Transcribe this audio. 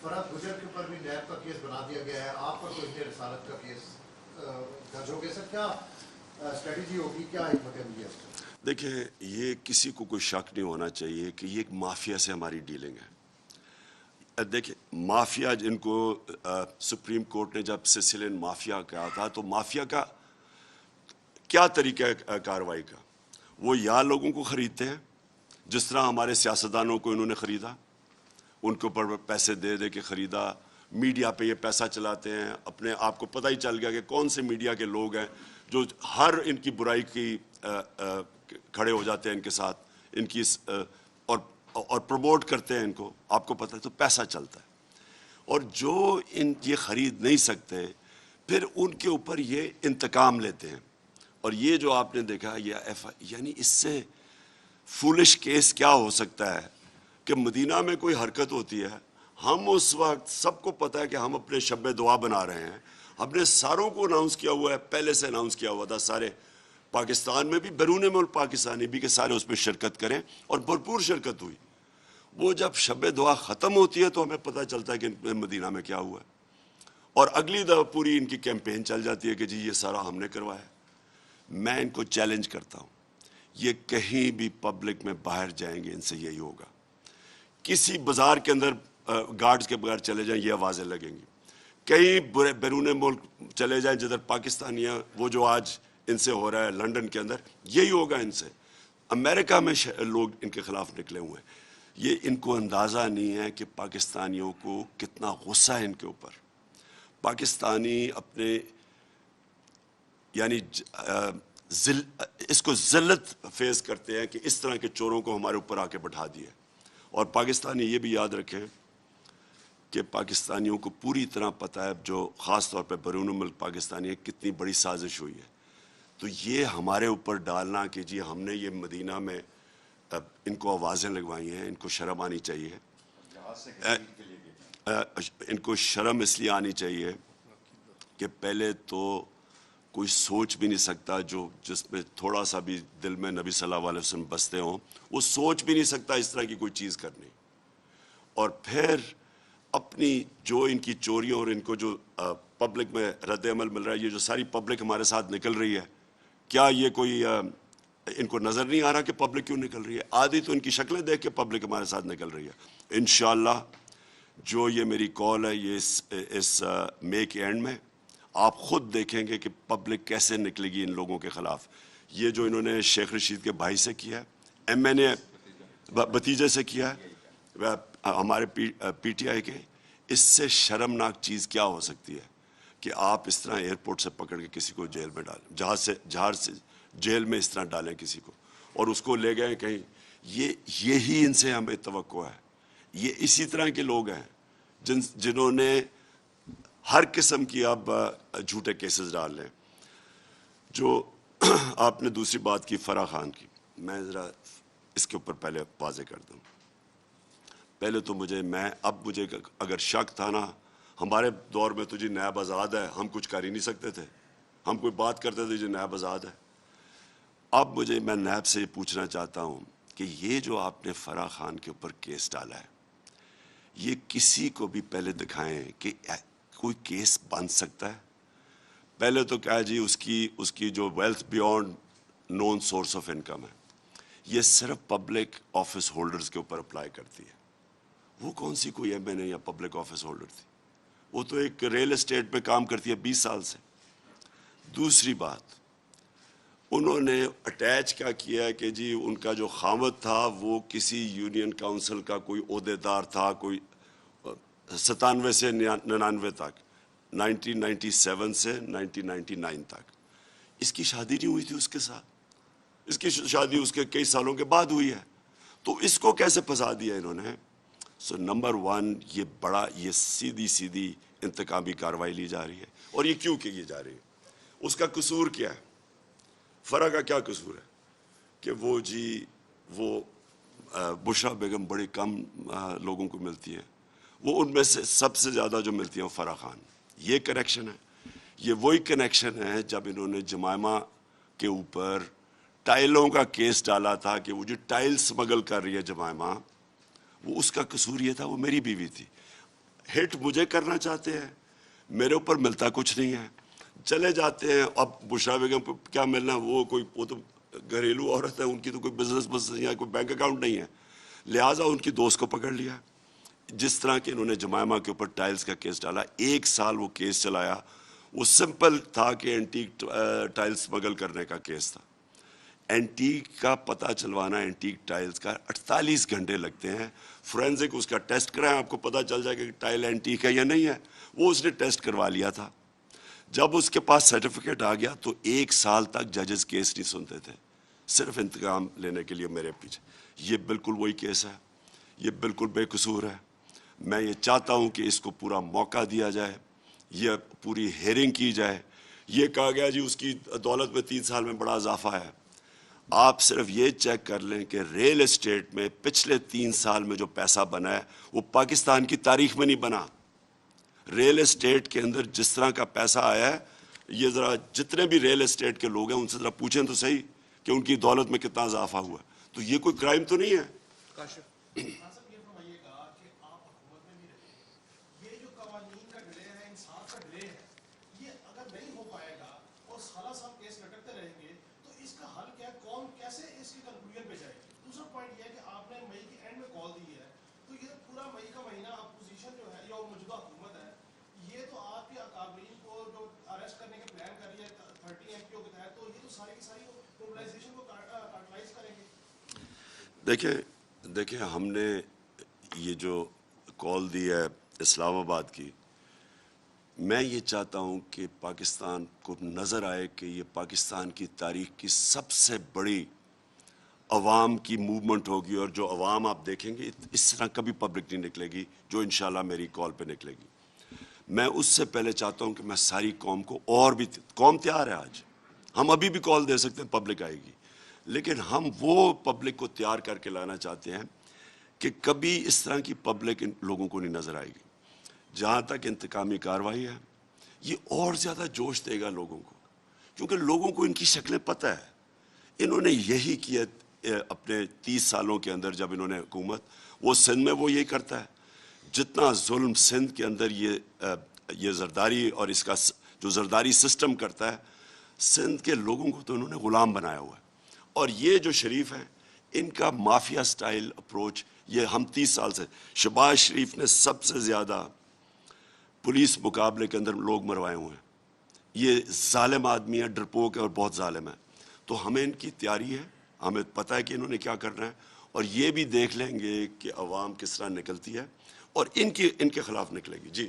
फराह गुजर के ऊपर भी नैब का केस बना दिया गया है, आप पर तो इतने रसालत का केस दर्ज हो गया। सर क्या स्ट्रेटजी होगी, क्या हिकमत अमली है इसका? देखिए, ये किसी को कोई शक नहीं होना चाहिए कि ये एक माफिया से हमारी डीलिंग है। देखिए, माफिया जिनको सुप्रीम कोर्ट ने जब सिसिलियन माफिया कहा था, तो माफिया का क्या तरीका है कार्रवाई का? वो या लोगों को खरीदते हैं, जिस तरह हमारे सियासतदानों को इन्होंने खरीदा, उनके ऊपर पैसे दे दे के खरीदा, मीडिया पे ये पैसा चलाते हैं। अपने आप को पता ही चल गया कि कौन से मीडिया के लोग हैं जो हर इनकी बुराई की खड़े हो जाते हैं इनके साथ, इनकी और प्रमोट करते हैं इनको। आपको पता है, तो पैसा चलता है। और जो ये खरीद नहीं सकते, फिर उनके ऊपर ये इंतकाम लेते हैं। और ये जो आपने देखा, यानी इससे फूलिश केस क्या हो सकता है कि मदीना में कोई हरकत होती है, हम उस वक्त सबको पता है कि हम अपने शब दुआ बना रहे हैं, हमने सारों को अनाउंस किया हुआ है, पहले से अनाउंस किया हुआ था, सारे पाकिस्तान में भी, बैरून मुल्क पाकिस्तानी भी, कि सारे उसमें शिरकत करें, और भरपूर शिरकत हुई। वो जब शब दुआ ख़त्म होती है तो हमें पता चलता है कि मदीना में क्या हुआ है, और अगली दफ़ा पूरी इनकी कैंपेन चल जाती है कि जी ये सारा हमने करवाया। मैं इनको चैलेंज करता हूँ, ये कहीं भी पब्लिक में बाहर जाएंगे, इनसे यही होगा। किसी बाजार के अंदर गार्ड्स के बगैर चले जाएं, ये आवाज़ें लगेंगी। कहीं बैरून मुल्क चले जाएं जिधर पाकिस्तानियाँ, वो जो आज इनसे हो रहा है लंदन के अंदर, यही होगा इनसे। अमेरिका में लोग इनके खिलाफ निकले हुए हैं। ये इनको अंदाज़ा नहीं है कि पाकिस्तानियों को कितना गुस्सा है इनके ऊपर। पाकिस्तानी अपने यानी इसको ज़िल्लत फेस करते हैं कि इस तरह के चोरों को हमारे ऊपर आके बैठा दिया। और पाकिस्तानी ये भी याद रखें कि पाकिस्तानियों को पूरी तरह पता है, जो ख़ास तौर पे बैरून मुल्क पाकिस्तानी है, कितनी बड़ी साजिश हुई है। तो ये हमारे ऊपर डालना कि जी हमने ये मदीना में इनको आवाज़ें लगवाई हैं, इनको शर्म आनी चाहिए। इनको शर्म इसलिए आनी चाहिए कि पहले तो कोई सोच भी नहीं सकता, जो जिसमें थोड़ा सा भी दिल में नबी सल्लल्लाहु अलैहि वसल्लम बसते हों, वो सोच भी नहीं सकता इस तरह की कोई चीज़ करनी। और फिर अपनी जो इनकी चोरियों और इनको जो पब्लिक में रद्द अमल मिल रहा है, ये जो सारी पब्लिक हमारे साथ निकल रही है, क्या ये कोई इनको नज़र नहीं आ रहा कि पब्लिक क्यों निकल रही है? आधी तो इनकी शक्लें देख के पब्लिक हमारे साथ निकल रही है। इंशाअल्लाह जो ये मेरी कॉल है, ये इस मई के एंड में आप खुद देखेंगे कि पब्लिक कैसे निकलेगी इन लोगों के ख़िलाफ़। ये जो इन्होंने शेख रशीद के भाई से किया है, MNA भतीजे से किया है, हमारे PTI के, इससे शर्मनाक चीज़ क्या हो सकती है कि आप इस तरह एयरपोर्ट से पकड़ के किसी को जेल में डालें, जहाज़ से जेल में इस तरह डालें किसी को, और उसको ले गए कहीं। यही इनसे हमें तवक्को है। ये इसी तरह के लोग हैं जिन्होंने हर किस्म की अब झूठे केसेस डाल लें। जो आपने दूसरी बात की फराह खान की, मैं ज़रा इसके ऊपर पहले वाज़ेह कर दूँ। पहले तो मुझे अगर शक था ना, हमारे दौर में तो जी नैब आज़ाद है, हम कुछ कर ही नहीं सकते थे, हम कोई बात करते थे जी नैब आज़ाद है। अब मैं नैब से ये पूछना चाहता हूँ कि ये जो आपने फराह खान के ऊपर केस डाला है, ये किसी को भी पहले दिखाएं कि कोई केस बन सकता है। पहले तो क्या जी, उसकी जो wealth beyond known source of income है, ये सिर्फ पब्लिक ऑफिस होल्डर्स के ऊपर अप्लाई करती है। वो कौन सी कोई MNA या पब्लिक ऑफिस होल्डर थी? वो तो एक रियल एस्टेट पे काम करती है 20 साल से। दूसरी बात, उन्होंने अटैच क्या किया है कि जी उनका जो खामद था वो किसी यूनियन काउंसिल का कोई ओहदेदार था, कोई 97 से 99 तक, 1997 से 1999 तक। इसकी शादी नहीं हुई थी उसके साथ, इसकी शादी उसके कई सालों के बाद हुई है। तो इसको कैसे फंसा दिया इन्होंने? सो नंबर 1, ये सीधी इंतकामी कार्रवाई ली जा रही है। और ये क्यों की जा रही है? उसका कसूर क्या है? फराह का क्या कसूर है कि वो बुशरा बेगम बड़ी कम लोगों को मिलती है, वो उनमें से सबसे ज़्यादा जो मिलती है वो फराह खान। ये कनेक्शन है। ये वही कनेक्शन है जब इन्होंने जमायमा के ऊपर टाइलों का केस डाला था कि वो जो टाइल स्मगल कर रही है जमायमा, वो उसका कसूर ये था, वो मेरी बीवी थी। ہٹ مجھے کرنا چاہتے ہیں, میرے اوپر ملتا کچھ نہیں ہے, چلے جاتے ہیں. اب بشرا بیگم کو کیا ملنا, وہ تو گھریلو عورت ہے, ان کی تو کوئی بزنس یا کوئی بینک اکاؤنٹ نہیں ہے, لہٰذا ان کی دوست کو پکڑ لیا. جس طرح کہ انہوں نے جمائمہ کے اوپر ٹائلز کا کیس ڈالا, 1 سال وہ کیس چلایا. وہ سمپل تھا کہ اینٹیک ٹائلز اسمگل کرنے کا کیس تھا. اینٹیک کا پتہ چلوانا, اینٹیک ٹائلز کا 48 گھنٹے لگتے ہیں. فورینزک اس کا ٹیسٹ کرائیں, آپ کو پتہ چل جائے کہ ٹائل اینٹیک ہے یا نہیں ہے. وہ اس نے ٹیسٹ کروا لیا تھا. جب اس کے پاس سرٹیفکیٹ آ گیا تو 1 سال تک ججز کیس نہیں سنتے تھے, صرف انتقام لینے کے لیے میرے پیچھے. یہ بالکل وہی کیس ہے, یہ بالکل بے قصور ہے. میں یہ چاہتا ہوں کہ اس کو پورا موقع دیا جائے, یہ پوری ہیئرنگ کی جائے. یہ کہا گیا جی اس کی دولت میں 3 سال میں بڑا اضافہ ہے. آپ صرف یہ چیک کر لیں کہ ریل اسٹیٹ میں پچھلے 3 سال میں جو پیسہ بنا ہے وہ پاکستان کی تاریخ میں نہیں بنا. ریل اسٹیٹ کے اندر جس طرح کا پیسہ آیا ہے, یہ ذرا جتنے بھی ریل اسٹیٹ کے لوگ ہیں ان سے ذرا پوچھیں تو صحیح کہ ان کی دولت میں کتنا اضافہ ہوا ہے. تو یہ کوئی کرائم تو نہیں ہے. دیکھیں ہم نے یہ جو کال دی ہے اسلام آباد کی, میں یہ چاہتا ہوں کہ پاکستان کو نظر آئے کہ یہ پاکستان کی تاریخ کی سب سے بڑی عوام کی موومنٹ ہوگی, اور جو عوام آپ دیکھیں گے اس طرح کبھی پبلک نہیں نکلے گی جو انشاءاللہ میری کال پہ نکلے گی. میں اس سے پہلے چاہتا ہوں کہ میں ساری قوم کو, اور بھی قوم تیار ہے آج, ہم ابھی بھی کال دے سکتے ہیں, پبلک آئے گی, لیکن ہم وہ پبلک کو تیار کر کے لانا چاہتے ہیں کہ کبھی اس طرح کی پبلک ان لوگوں کو نہیں نظر آئے گی. جہاں تک انتقامی کارروائی ہے, یہ اور زیادہ جوش دے گا لوگوں کو, کیونکہ لوگوں کو ان کی شکلیں پتہ ہے. انہوں نے یہی کیا اپنے 30 سالوں کے اندر جب انہوں نے حکومت, وہ سندھ میں وہ یہی کرتا ہے. جتنا ظلم سندھ کے اندر یہ زرداری اور اس کا جو زرداری سسٹم کرتا ہے, سندھ کے لوگوں کو تو انہوں نے غلام بنایا ہوا ہے. اور یہ جو شریف ہیں, ان کا مافیا سٹائل اپروچ, یہ ہم 30 سال سے, شہباز شریف نے سب سے زیادہ پولیس مقابلے کے اندر لوگ مروائے ہوئے ہیں. یہ ظالم آدمی ہے, ڈرپوک ہے اور بہت ظالم ہے. تو ہمیں ان کی تیاری ہے, ہمیں پتہ ہے کہ انہوں نے کیا کرنا ہے, اور یہ بھی دیکھ لیں گے کہ عوام کس طرح نکلتی ہے اور ان کے خلاف نکلے گی. جی